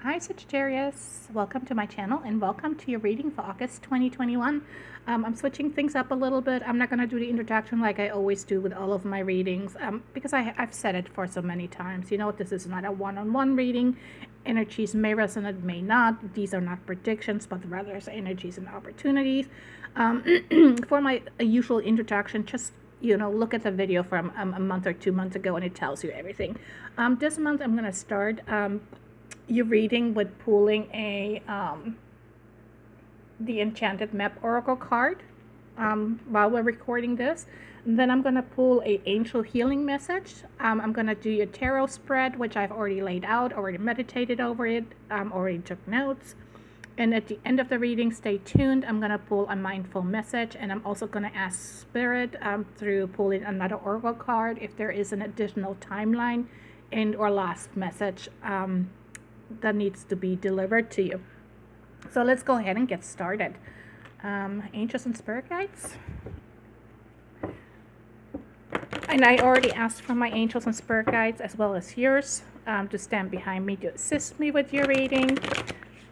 Hi Sagittarius, welcome to my channel and welcome to your reading for August 2021. I'm switching things up a little bit. I'm not going to do the introduction like I always do with all of my readings because I've said it for so many times. You know, this is not a one-on-one reading. Energies may resonate, may not. These are not predictions, but rather as energies and opportunities. For my usual introduction, just look at the video from a month or 2 months ago and it tells you everything. This month I'm going to start your reading with pulling the Enchanted Map Oracle card while we're recording this. And then I'm going to pull a angel healing message. I'm going to do your tarot spread, which I've already laid out, already meditated over it, already took notes. And at the end of the reading, stay tuned. I'm going to pull a mindful message, and I'm also going to ask Spirit through pulling another Oracle card if there is an additional timeline and or last message that needs to be delivered to you. So let's go ahead and get started. Angels and spirit guides. And I already asked for my angels and spirit guides as well as yours to stand behind me to assist me with your reading.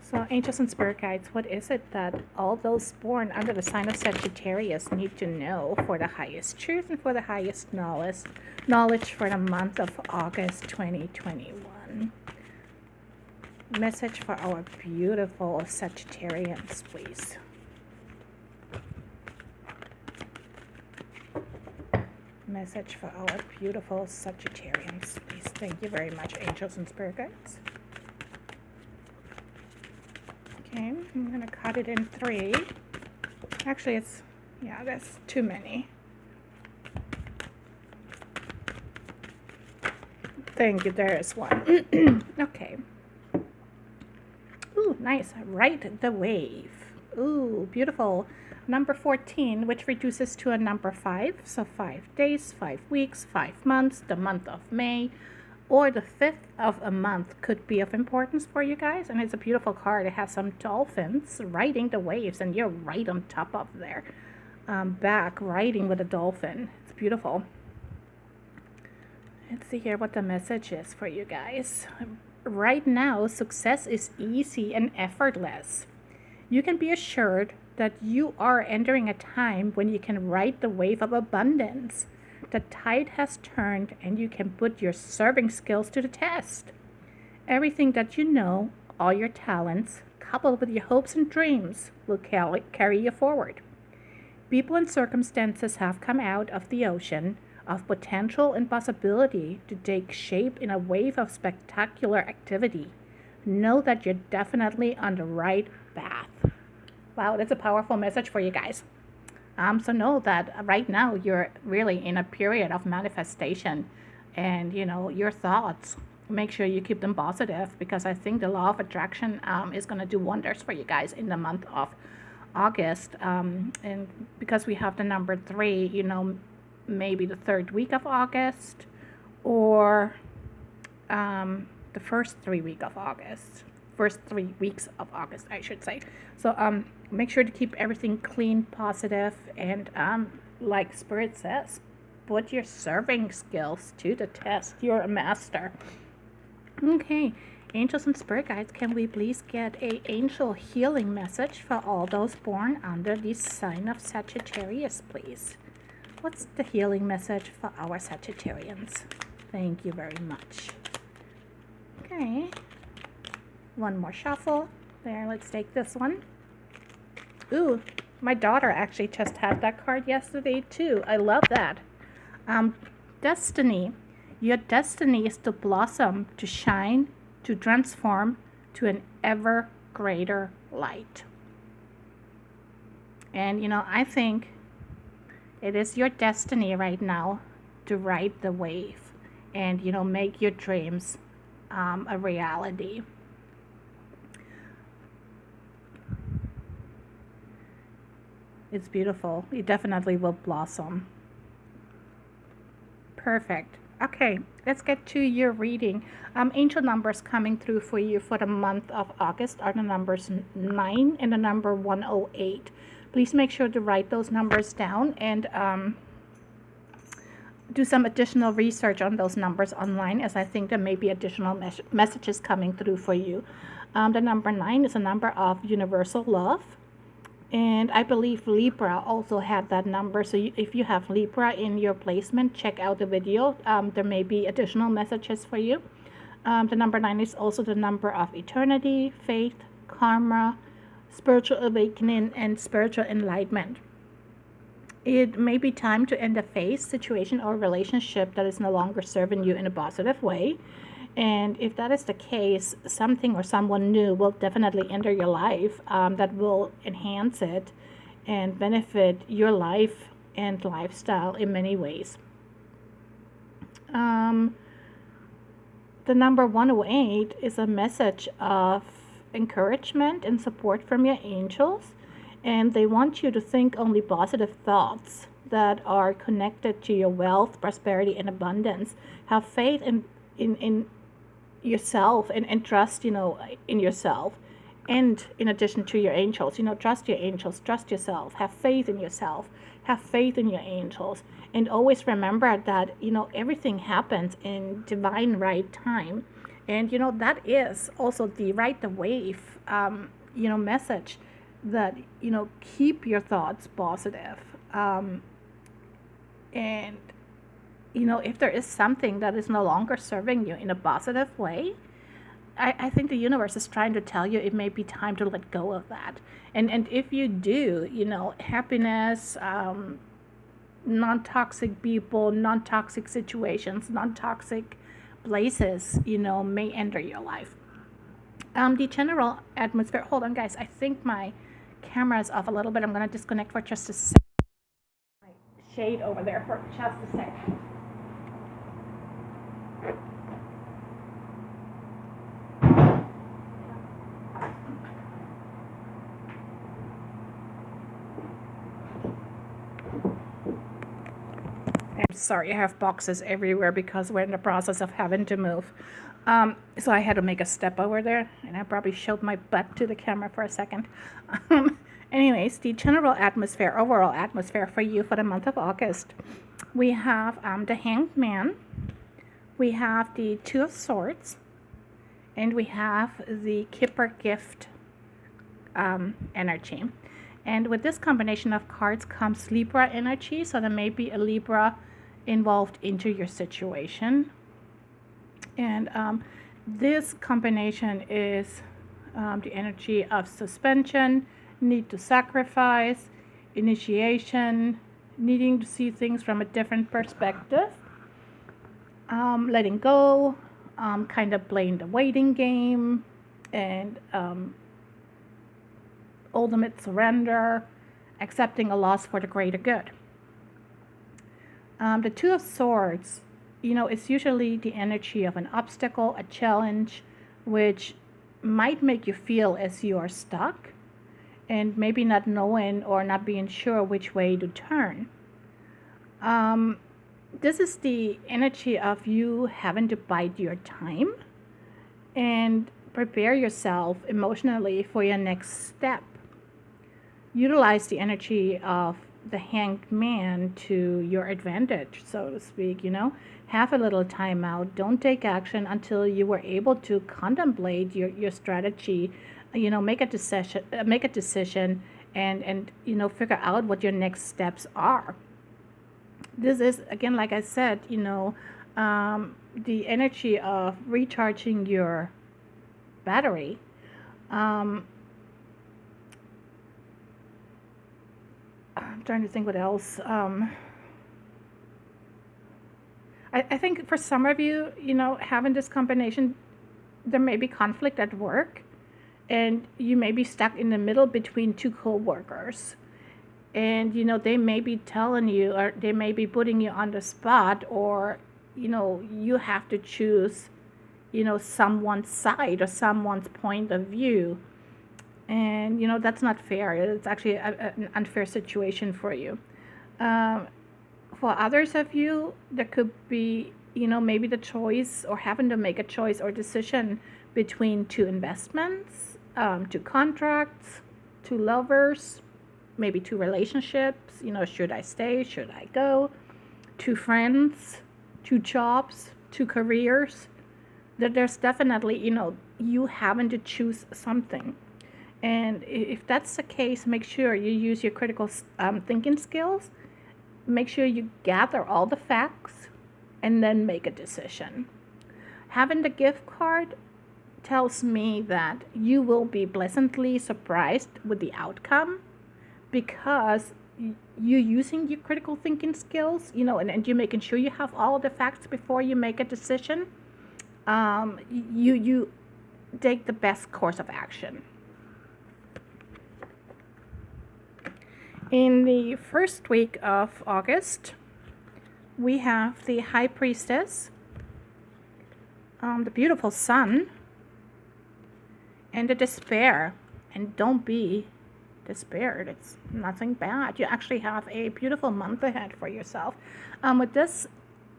So angels and spirit guides, what is it that all those born under the sign of Sagittarius need to know for the highest truth and for the highest knowledge for the month of August 2021? Message for our beautiful Sagittarians, please. Message for our beautiful Sagittarians, please. Thank you very much, angels and spirit guides. Okay, I'm going to cut it in 3. Actually, that's too many. Thank you, there is one. Okay. Ooh, nice. Ride the wave. Ooh, beautiful. Number 14, which reduces to a number 5. So 5 days, 5 weeks, 5 months, the month of May, or the 5th of a month could be of importance for you guys. And it's a beautiful card. It has some dolphins riding the waves, and you're right on top of their back, riding with a dolphin. It's beautiful. Let's see here what the message is for you guys. Right now, success is easy and effortless. You can be assured that you are entering a time when you can ride the wave of abundance. The tide has turned and you can put your serving skills to the test. Everything that you know, all your talents, coupled with your hopes and dreams, will carry you forward. People and circumstances have come out of the ocean of potential and possibility to take shape in a wave of spectacular activity. Know that you're definitely on the right path. Wow, that's a powerful message for you guys. So know that right now you're really in a period of manifestation, and your thoughts, make sure you keep them positive, because I think the law of attraction is going to do wonders for you guys in the month of August. And because we have the number 3, maybe the 3rd week of August, or the first 3 weeks of August, I should say. So make sure to keep everything clean, positive, and like Spirit says, put your serving skills to the test. You're a master. Okay, angels and spirit guides, can we please get a angel healing message for all those born under the sign of Sagittarius, please? What's the healing message for our Sagittarians? Thank you very much. Okay. One more shuffle. There, let's take this one. Ooh, my daughter actually just had that card yesterday too. I love that. Destiny. Your destiny is to blossom, to shine, to transform to an ever greater light. And I think it is your destiny right now to ride the wave and, make your dreams a reality. It's beautiful. You definitely will blossom. Perfect. Okay, let's get to your reading. Angel numbers coming through for you for the month of August are the numbers 9 and the number 108. Please make sure to write those numbers down and do some additional research on those numbers online, as I think there may be additional messages coming through for you. The number 9 is a number of universal love. And I believe Libra also had that number. So if you have Libra in your placement, check out the video. There may be additional messages for you. The number 9 is also the number of eternity, faith, karma, spiritual awakening, and spiritual enlightenment. It may be time to end a phase, situation, or relationship that is no longer serving you in a positive way. And if that is the case, something or someone new will definitely enter your life that will enhance it and benefit your life and lifestyle in many ways. The number 108 is a message of encouragement and support from your angels. And they want you to think only positive thoughts that are connected to your wealth, prosperity, and abundance. Have faith in yourself and trust, in yourself. And in addition to your angels, trust your angels, trust yourself, have faith in yourself, have faith in your angels. And always remember that, everything happens in divine right time. And, that is also the ride the wave, message that, keep your thoughts positive. And if there is something that is no longer serving you in a positive way, I think the universe is trying to tell you it may be time to let go of that. And if you do, happiness, non-toxic people, non-toxic situations, non-toxic places, may enter your life. The general atmosphere, hold on guys, I think my camera is off a little bit. I'm going to disconnect for just a second. My shade over there for just a second. I'm sorry, I have boxes everywhere because we're in the process of having to move. So I had to make a step over there, and I probably showed my butt to the camera for a second. Anyways, the general atmosphere, overall atmosphere for you for the month of August. We have the Hanged Man, we have the Two of Swords, and we have the Kipper Gift energy. And with this combination of cards comes Libra energy, so there may be a Libra involved into your situation. And this combination is the energy of suspension, need to sacrifice, initiation, needing to see things from a different perspective, letting go, kind of playing the waiting game, and ultimate surrender, accepting a loss for the greater good. The Two of Swords, it's usually the energy of an obstacle, a challenge, which might make you feel as you are stuck and maybe not knowing or not being sure which way to turn. This is the energy of you having to bide your time and prepare yourself emotionally for your next step. Utilize the energy of the Hanged Man to your advantage, so to speak. Have a little time out. Don't take action until you were able to contemplate your strategy, make a decision and figure out what your next steps are. This is, again, like I said, the energy of recharging your battery. I'm trying to think what else. I think for some of you, having this combination, there may be conflict at work, and you may be stuck in the middle between two co-workers. And, they may be telling you, or they may be putting you on the spot, or, you have to choose, someone's side or someone's point of view. And, that's not fair. It's actually an unfair situation for you. For others of you, there could be, maybe the choice or having to make a choice or decision between two investments, two contracts, two lovers, maybe two relationships. Should I stay? Should I go? to friends, to jobs, to careers. That there's definitely, you having to choose something. And if that's the case, make sure you use your critical thinking skills. Make sure you gather all the facts and then make a decision. Having the gift card tells me that you will be pleasantly surprised with the outcome, because you using your critical thinking skills, and you're making sure you have all the facts before you make a decision. You take the best course of action. In the first week of August, we have the High Priestess, the beautiful Sun, and the Despair. And don't be despaired. It's nothing bad. You actually have a beautiful month ahead for yourself. With this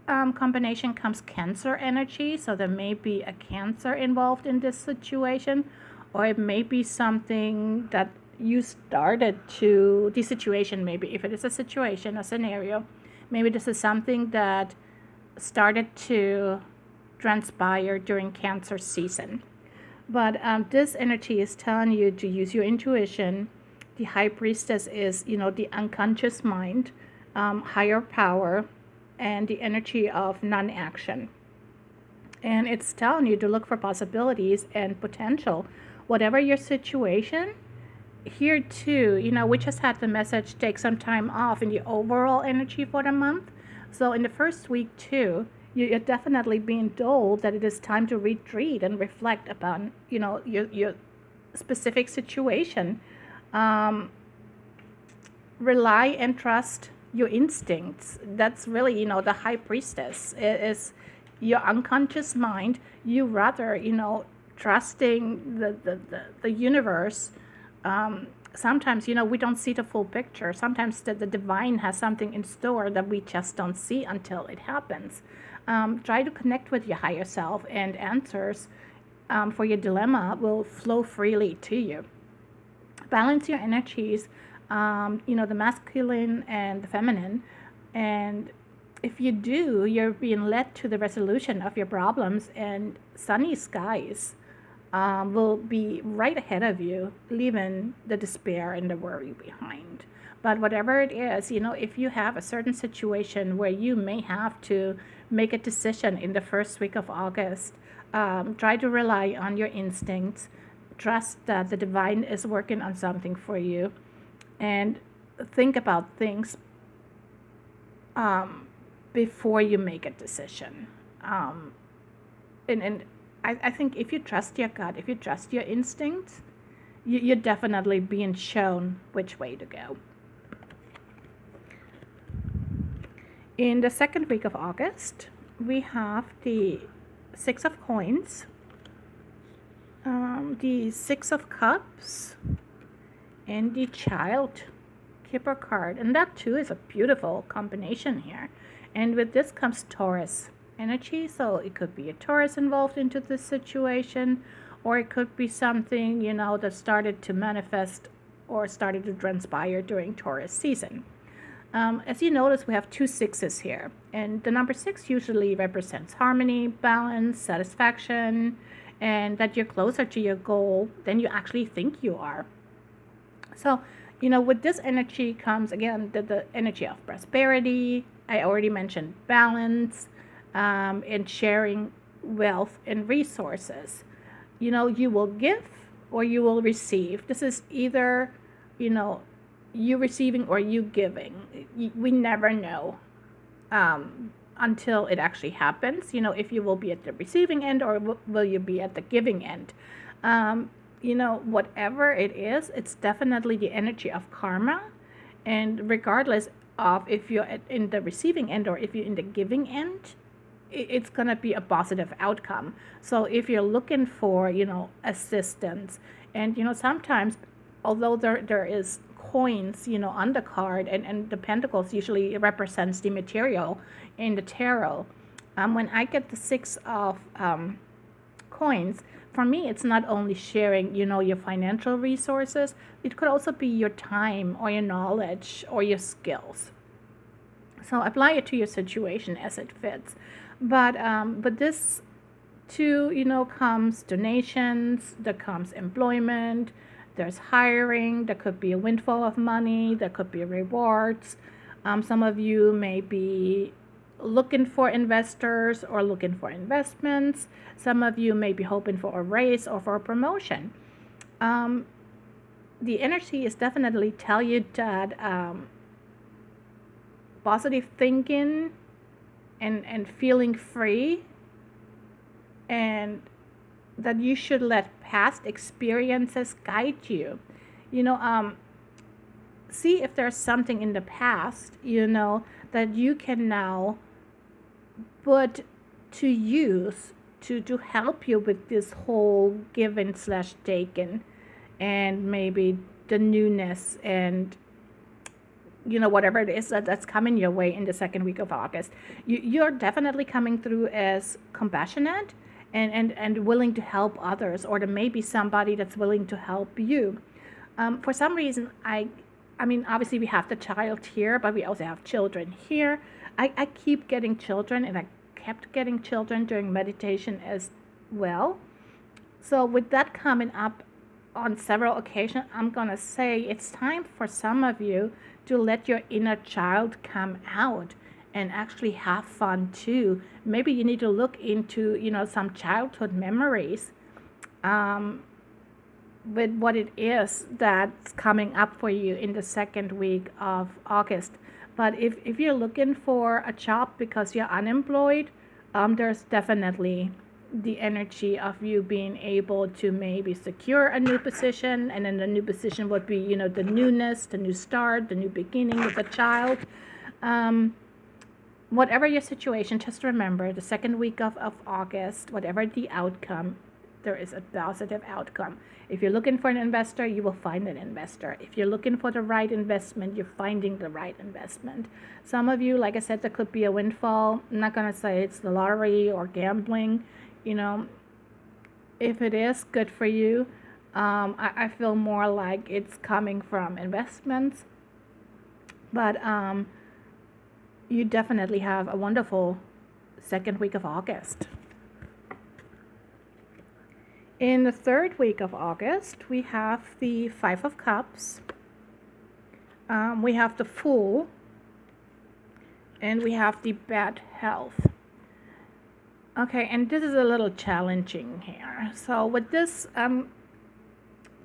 combination comes Cancer energy, so there may be a Cancer involved in this situation, or it may be something that you started to, the situation, maybe if it is a situation, a scenario, maybe this is something that started to transpire during Cancer season. But this energy is telling you to use your intuition. The High Priestess is, the unconscious mind, higher power, and the energy of non-action. And it's telling you to look for possibilities and potential. Whatever your situation, here too, we just had the message, take some time off in the overall energy for the month. So in the first week too, you're definitely being told that it is time to retreat and reflect upon, your specific situation. Rely and trust your instincts. That's really, the High Priestess is your unconscious mind. You rather, trusting the universe. Sometimes, we don't see the full picture. Sometimes the divine has something in store that we just don't see until it happens. Try to connect with your higher self, and answers for your dilemma will flow freely to you. Balance your energies, the masculine and the feminine. And if you do, you're being led to the resolution of your problems, and sunny skies will be right ahead of you, leaving the despair and the worry behind. But whatever it is, if you have a certain situation where you may have to make a decision in the first week of August, try to rely on your instincts. Trust that the divine is working on something for you, and think about things before you make a decision. And I think if you trust your gut, if you trust your instincts, you're definitely being shown which way to go. In the second week of August, we have the Six of Coins, the Six of Cups, and the Child Keeper card. And that too is a beautiful combination here. And with this comes Taurus energy. So it could be a Taurus involved into this situation, or it could be something, that started to manifest or started to transpire during Taurus season. As you notice, we have two sixes here, and the number 6 usually represents harmony, balance, satisfaction, and that you're closer to your goal than you actually think you are. So, with this energy comes, again, the energy of prosperity. I already mentioned balance, and sharing wealth and resources. You will give or you will receive. This is either, you receiving or you giving. We never know until it actually happens, if you will be at the receiving end or will you be at the giving end. Whatever it is, it's definitely the energy of karma. And regardless of if you're in the receiving end or if you're in the giving end, it's going to be a positive outcome. So if you're looking for, assistance, and, sometimes, although there is coins, on the card, and the pentacles usually represents the material in the tarot. When I get the 6 of coins, for me, it's not only sharing, your financial resources. It could also be your time or your knowledge or your skills. So apply it to your situation as it fits. But this too, comes donations, there comes employment, there's hiring, there could be a windfall of money, there could be rewards. Some of you may be looking for investors or looking for investments. Some of you may be hoping for a raise or for a promotion. The energy is definitely tell you that positive thinking and feeling free, and that you should let past experiences guide you. See if there's something in the past, that you can now put to use to help you with this whole giving slash taking, and maybe the newness, and whatever it is that's coming your way in the second week of August. You're definitely coming through as compassionate and willing to help others, or there may be somebody that's willing to help you. For some reason, I mean, obviously we have the child here, but we also have children here. I keep getting children, and I kept getting children during meditation as well. So with that coming up on several occasions, I'm going to say it's time for some of you to let your inner child come out and actually have fun too. Maybe you need to look into, some childhood memories with what it is that's coming up for you in the second week of August. But if you're looking for a job because you're unemployed, there's definitely the energy of you being able to maybe secure a new position, and then the new position would be, the newness, the new start, the new beginning with a child. Whatever your situation, just remember the second week of August, whatever the outcome, there is a positive outcome. If you're looking for an investor, you will find an investor. If you're looking for the right investment, you're finding the right investment. Some of you, like I said, there could be a windfall. I'm not going to say it's the lottery or gambling. If it is, good for you. I feel more like it's coming from investments. But you definitely have a wonderful second week of August. In the third week of August, we have the Five of Cups. We have the Fool. And we have the Bad Health. Okay, and this is a little challenging here. So with this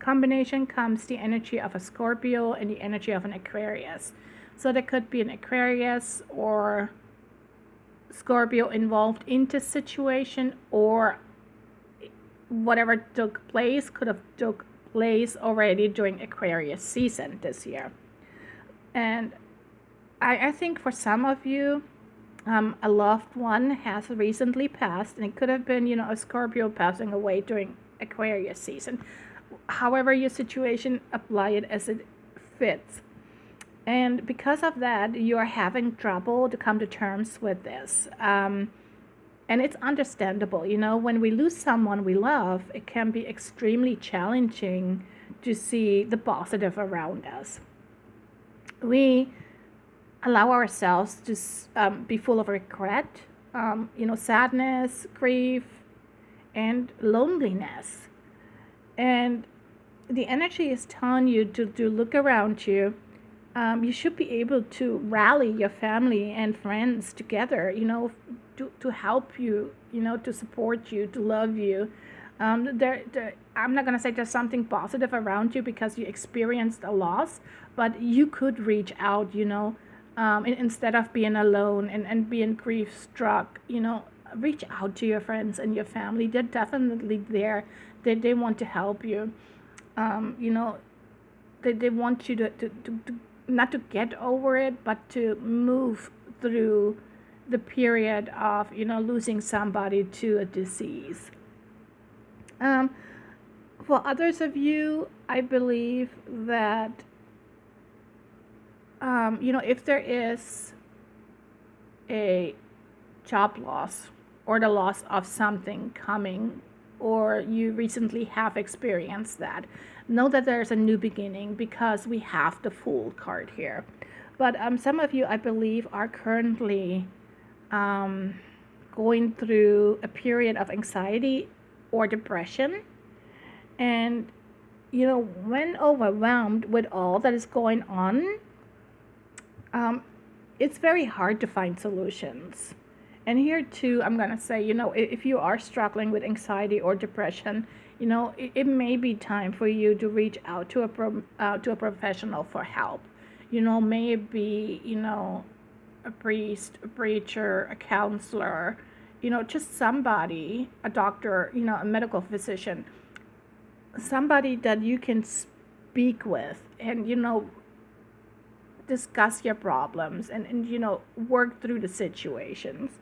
combination comes the energy of a Scorpio and the energy of an Aquarius. So there could be an Aquarius or Scorpio involved in this situation, or whatever took place could have took place already during Aquarius season this year. And I think for some of you, a loved one has recently passed, and it could have been, a Scorpio passing away during Aquarius season. However your situation, apply it as it fits. And because of that, you are having trouble to come to terms with this. And it's understandable. When we lose someone we love, it can be extremely challenging to see the positive around us. We allow ourselves to be full of regret, sadness, grief, and loneliness. And the energy is telling you to look around you. You should be able to rally your family and friends together, to help you, to support you, to love you. I'm not going to say there's something positive around you because you experienced a loss, but you could reach out, instead of being alone and being grief struck, reach out to your friends and your family. They're definitely there. They want to help you. They want you to not to get over it, but to move through the period of, losing somebody to a disease. For others of you, I believe that, if there is a job loss or the loss of something coming, or you recently have experienced that, know that there's a new beginning, because we have the Fool card here. But some of you, I believe, are currently going through a period of anxiety or depression. And, when overwhelmed with all that is going on, it's very hard to find solutions. And here too, I'm going to say, if you are struggling with anxiety or depression, it may be time for you to reach out to a professional for help. Maybe, a priest, a preacher, a counselor, just somebody, a doctor, a medical physician, somebody that you can speak with and, discuss your problems and work through the situations.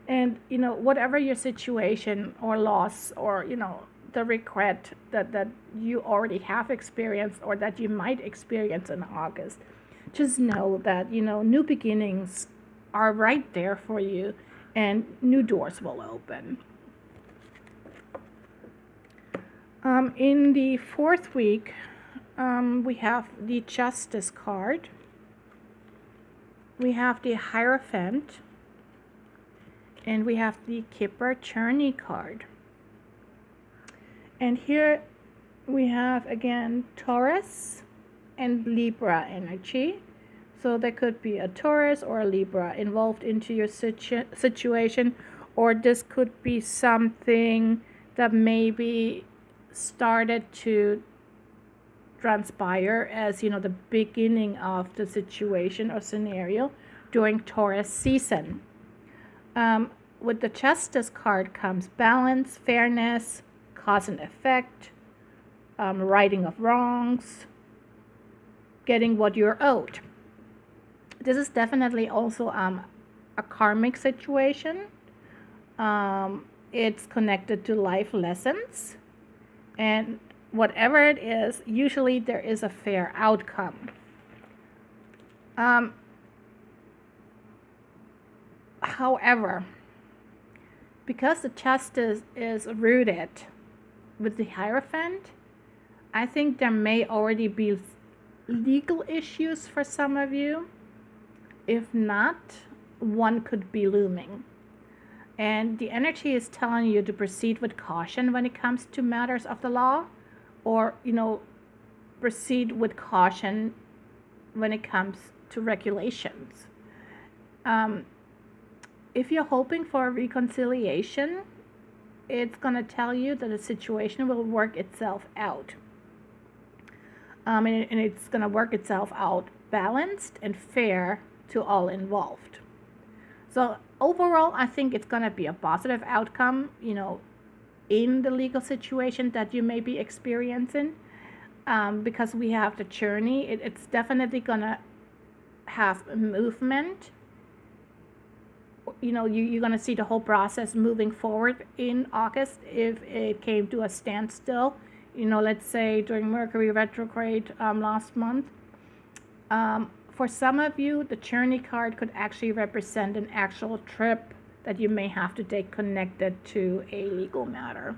And, whatever your situation or loss or, the regret that you already have experienced or that you might experience in August, just know that, new beginnings are right there for you and new doors will open. In the fourth week, we have the Justice card. We have the Hierophant. And we have the Kipper Journey card. And here we have, again, Taurus and Libra energy. So there could be a Taurus or a Libra involved into your situation, or this could be something that maybe started to transpire as, the beginning of the situation or scenario during Taurus season. With the Justice card comes balance, fairness, cause and effect, righting of wrongs, getting what you're owed. This is definitely also a karmic situation. It's connected to life lessons. And whatever it is, usually there is a fair outcome. However, because the Justice is rooted with the Hierophant, I think there may already be legal issues for some of you. If not, one could be looming. And the energy is telling you to proceed with caution when it comes to matters of the law, or, proceed with caution when it comes to regulations. If you're hoping for a reconciliation, it's going to tell you that the situation will work itself out. And it's going to work itself out balanced and fair to all involved. So overall, I think it's going to be a positive outcome, in the legal situation that you may be experiencing. Because we have the journey, it's definitely going to have movement. You're going to see the whole process moving forward in August. If it came to a standstill, let's say during Mercury retrograde last month, for some of you, the Journey card could actually represent an actual trip that you may have to take connected to a legal matter.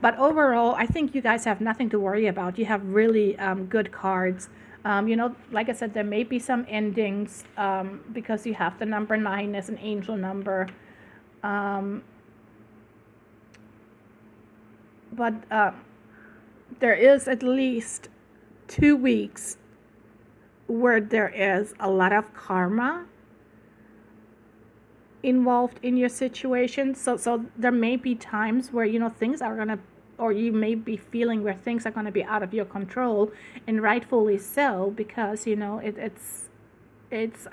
But overall, I think you guys have nothing to worry about. You have really good cards. Like I said, there may be some endings because you have the number 9 as an angel number. But there is at least 2 weeks where there is a lot of karma involved in your situation. So there may be times where, things are going to, or you may be feeling where things are going to be out of your control, and rightfully so, because, it's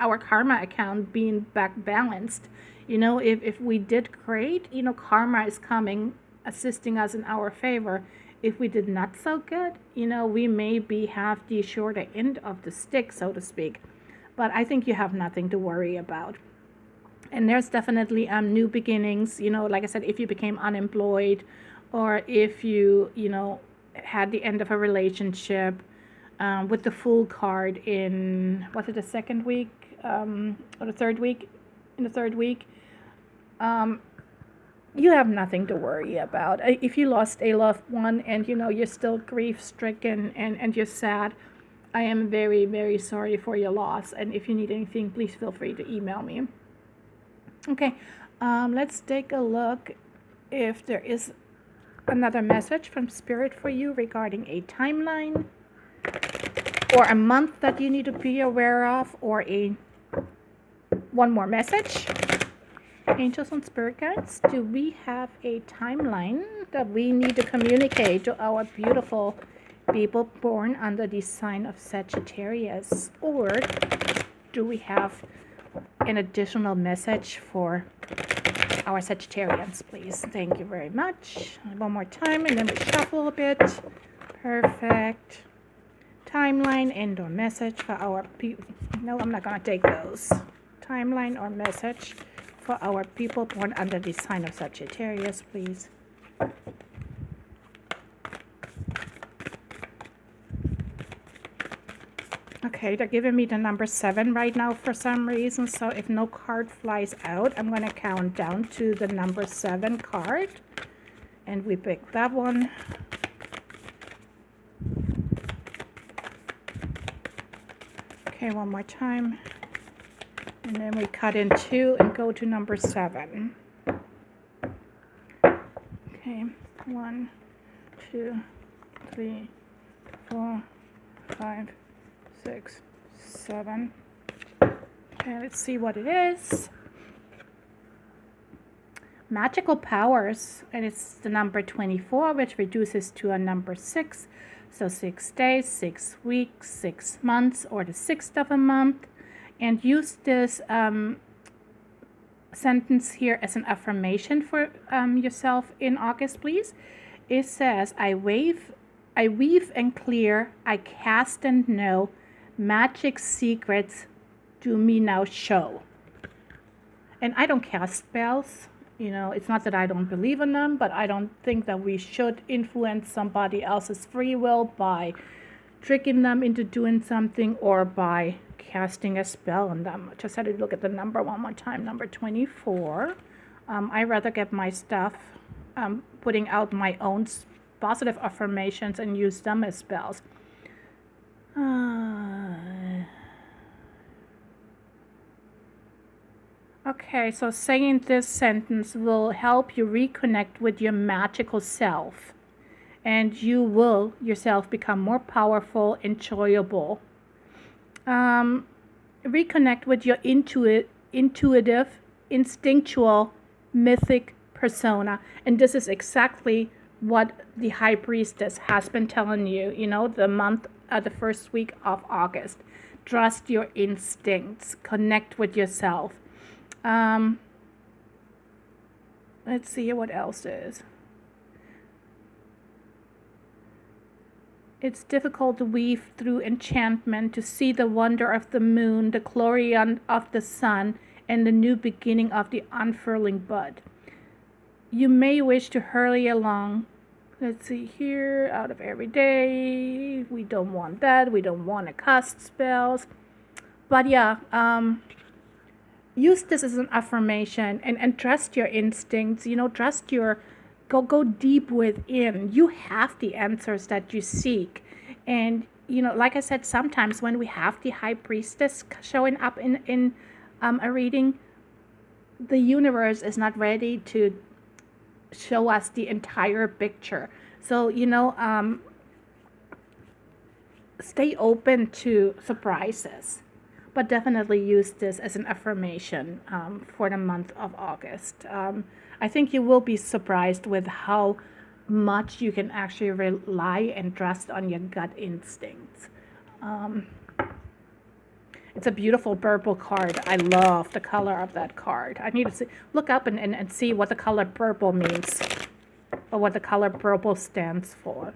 our karma account being back balanced. If we did great, karma is coming, assisting us in our favor. If we did not so good, we may have the shorter end of the stick, so to speak. But I think you have nothing to worry about. And there's definitely new beginnings. Like I said, if you became unemployed, or if you, had the end of a relationship, with the Fool card in, was it the second week, or the third week? In the third week, you have nothing to worry about. If you lost a loved one and, you're still grief-stricken and you're sad, I am very, very sorry for your loss. And if you need anything, please feel free to email me. Okay, let's take a look if there is another message from Spirit for you regarding a timeline or a month that you need to be aware of, or one more message. Angels and Spirit Guides, do we have a timeline that we need to communicate to our beautiful people born under the sign of Sagittarius? Or do we have an additional message for our Sagittarians, please? Thank you very much. One more time, and then we shuffle a bit. Perfect. Timeline and or message for our people. No, I'm not going to take those. Timeline or message for our people born under the sign of Sagittarius, please. Okay, they're giving me the number 7 right now for some reason. So if no card flies out, I'm going to count down to the number 7 card. And we pick that one. Okay, one more time. And then we cut in 2 and go to number 7. Okay, 1, 2, 3, 4, 5, 6, 7. Okay, let's see what it is. Magical powers, and it's the number 24, which reduces to a number 6. So 6 days, 6 weeks, 6 months, or the 6th of a month. And use this sentence here as an affirmation for yourself in August, please. It says, I weave and clear, I cast and know, magic secrets do me now show. And I don't cast spells. You know, it's not that I don't believe in them, but I don't think that we should influence somebody else's free will by tricking them into doing something or by casting a spell on them. Just had to look at the number one more time, number 24. I rather get my stuff putting out my own positive affirmations and use them as spells. Okay, so saying this sentence will help you reconnect with your magical self, and you will yourself become more powerful, enjoyable. Reconnect with your intuitive, instinctual, mythic persona. And this is exactly what the High Priestess has been telling you, you know, the first week of August. Trust your instincts. Connect with yourself. Let's see what else is. It's difficult to weave through enchantment, to see the wonder of the moon, the glory of the sun, and the new beginning of the unfurling bud. You may wish to hurry along. Let's see here, out of every day. We don't want that. We don't want to cast spells. But yeah, use this as an affirmation and trust your instincts. You know, trust your... Go deep within. You have the answers that you seek. And, you know, like I said, sometimes when we have the High Priestess showing up in a reading, the universe is not ready to show us the entire picture. So, you know, stay open to surprises. But definitely use this as an affirmation for the month of August. I think you will be surprised with how much you can actually rely and trust on your gut instincts. It's a beautiful purple card. I love the color of that card. I need to look up and see what the color purple means, or what the color purple stands for.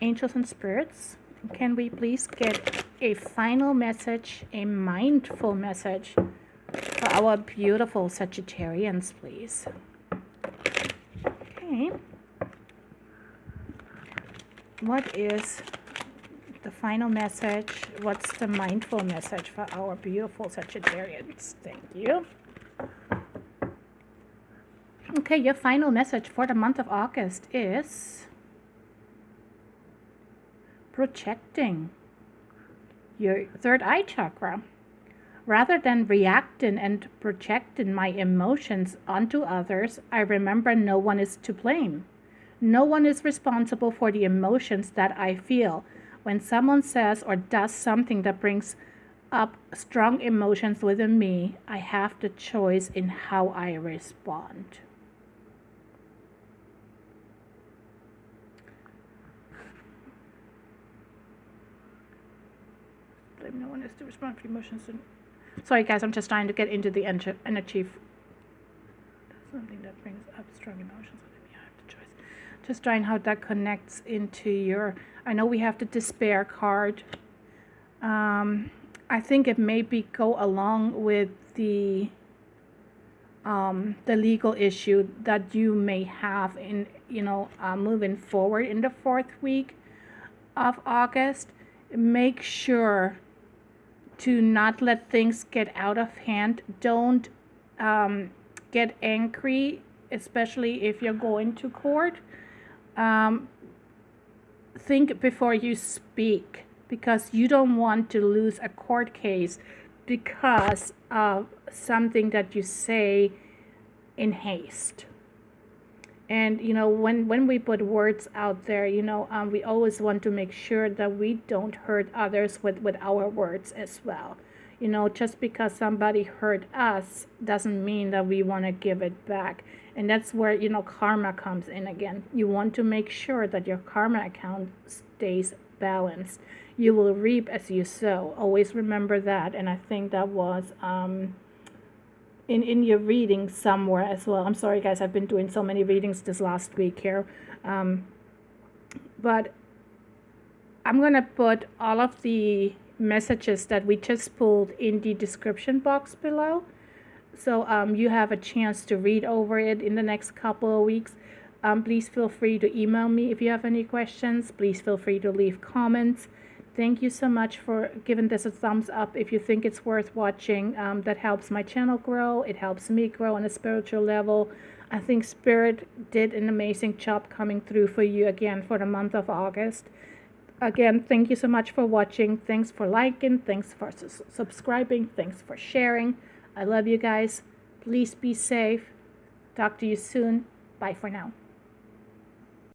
Angels and spirits, can we please get a final message, a mindful message for our beautiful Sagittarians, please? Okay. What is the final message? What's the mindful message for our beautiful Sagittarians? Thank you. Okay, your final message for the month of August is protecting your third eye chakra. Rather than reacting and projecting my emotions onto others, I remember no one is to blame. No one is responsible for the emotions that I feel. When someone says or does something that brings up strong emotions within me, I have the choice in how I respond. Blame no one is to respond for emotions. Sorry guys, I'm just trying to get into the energy. Something that brings up strong emotions within me. I have the choice. Just trying how that connects into your. I know we have the despair card. I think it maybe go along with the legal issue that you may have in moving forward in the 4th week of August. Make sure to not let things get out of hand. Don't get angry, especially if you're going to court. Think before you speak, because you don't want to lose a court case because of something that you say in haste. And when we put words out there, we always want to make sure that we don't hurt others with our words as well. Just because somebody hurt us doesn't mean that we want to give it back. And that's where karma comes in again. You want to make sure that your karma account stays balanced. You will reap as you sow. Always remember that. And I think that was in your reading somewhere as well. I'm sorry guys, I've been doing so many readings this last week here. But I'm going to put all of the messages that we just pulled in the description box below. So you have a chance to read over it in the next couple of weeks. Please feel free to email me if you have any questions. Please feel free to leave comments. Thank you so much for giving this a thumbs up if you think it's worth watching. That helps my channel grow. It helps me grow on a spiritual level. I think Spirit did an amazing job coming through for you again for the month of August. Again, thank you so much for watching. Thanks for liking. Thanks for subscribing. Thanks for sharing. I love you guys. Please be safe. Talk to you soon. Bye for now.